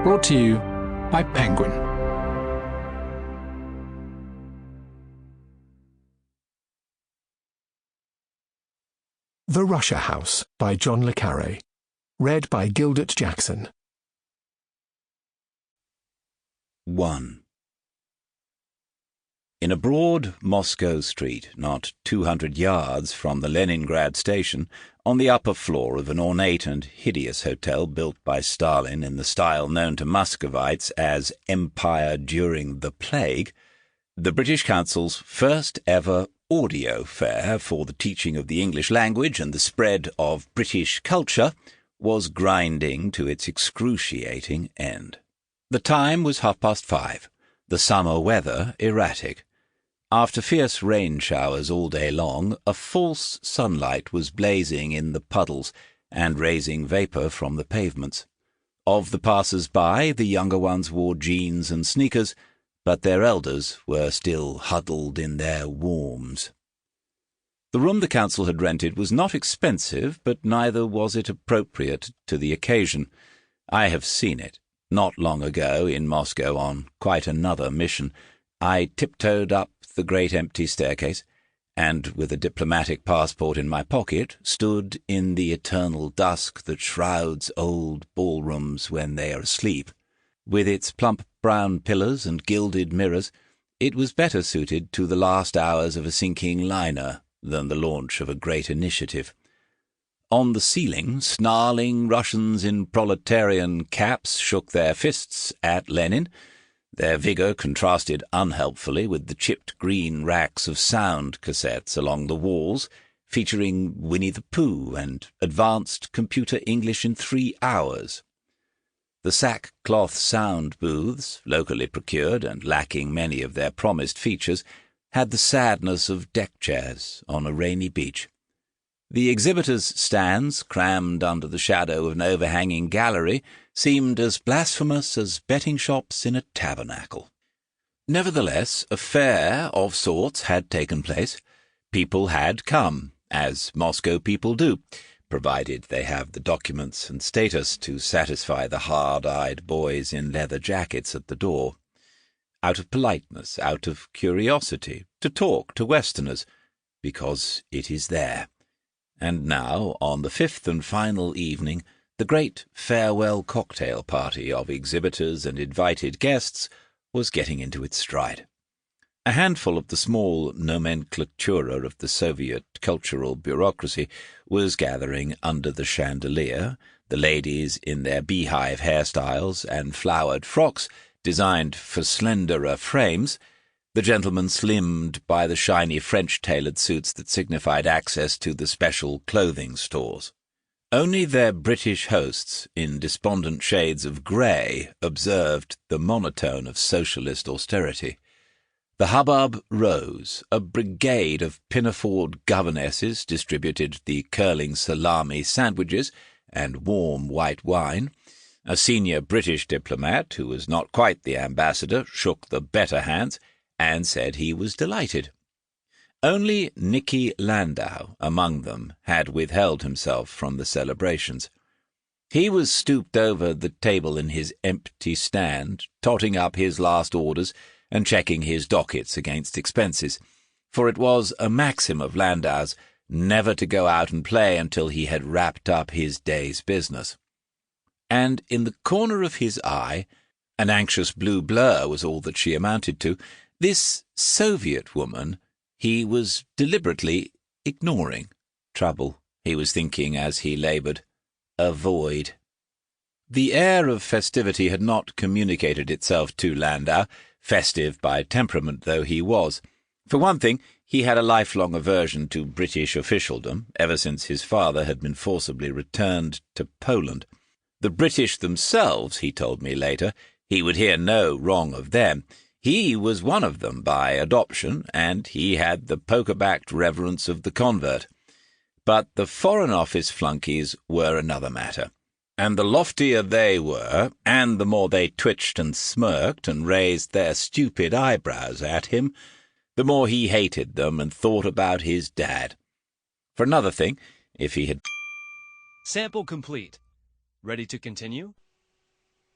Brought to you by Penguin. The Russia House by John le Carré. Read by Gildert Jackson. 1. In a broad Moscow street, not 200 yards from the Leningrad station, on the upper floor of an ornate and hideous hotel built by Stalin in the style known to Muscovites as Empire during the Plague, the British Council's first ever audio fair for the teaching of the English language and the spread of British culture was grinding to its excruciating end. The time was 5:30, the summer weather erratic. After fierce rain showers all day long, a false sunlight was blazing in the puddles and raising vapour from the pavements. Of the passers-by, the younger ones wore jeans and sneakers, but their elders were still huddled in their warms. The room the council had rented was not expensive, but neither was it appropriate to the occasion. I have seen it, not long ago, in Moscow on quite another mission. I tiptoed up the great empty staircase, and with a diplomatic passport in my pocket, stood in the eternal dusk that shrouds old ballrooms when they are asleep. With its plump brown pillars and gilded mirrors, it was better suited to the last hours of a sinking liner than the launch of a great initiative. On the ceiling, snarling Russians in proletarian caps shook their fists at Lenin. Their vigour contrasted unhelpfully with the chipped green racks of sound cassettes along the walls, featuring Winnie the Pooh and advanced computer English in 3 hours. The sackcloth sound booths, locally procured and lacking many of their promised features, had the sadness of deck chairs on a rainy beach. The exhibitors' stands, crammed under the shadow of an overhanging gallery, seemed as blasphemous as betting shops in a tabernacle. Nevertheless, a fair of sorts had taken place. People had come, as Moscow people do, provided they have the documents and status to satisfy the hard-eyed boys in leather jackets at the door. Out of politeness, out of curiosity, to talk to Westerners, because it is there. And now, on the 5th and final evening, the great farewell cocktail party of exhibitors and invited guests was getting into its stride. A handful of the small nomenclatura of the Soviet cultural bureaucracy was gathering under the chandelier, the ladies in their beehive hairstyles and flowered frocks designed for slenderer frames, the gentlemen slimmed by the shiny French-tailored suits that signified access to the special clothing stores. Only their British hosts, in despondent shades of grey, observed the monotone of socialist austerity. The hubbub rose. A brigade of pinafored governesses distributed the curling salami sandwiches and warm white wine. A senior British diplomat, who was not quite the ambassador, shook the better hands and said he was delighted. Only Nicky Landau, among them, had withheld himself from the celebrations. He was stooped over the table in his empty stand, totting up his last orders and checking his dockets against expenses, for it was a maxim of Landau's never to go out and play until he had wrapped up his day's business. And in the corner of his eye, an anxious blue blur was all that she amounted to, this Soviet woman he was deliberately ignoring. Trouble, he was thinking as he laboured. Avoid. The air of festivity had not communicated itself to Landau, festive by temperament though he was. For one thing, he had a lifelong aversion to British officialdom, ever since his father had been forcibly returned to Poland. The British themselves, he told me later, he would hear no wrong of them. He was one of them by adoption, and he had the poker-backed reverence of the convert. But the Foreign Office flunkies were another matter, and the loftier they were, and the more they twitched and smirked and raised their stupid eyebrows at him, the more he hated them and thought about his dad. For another thing, if he had... Sample complete. Ready to continue?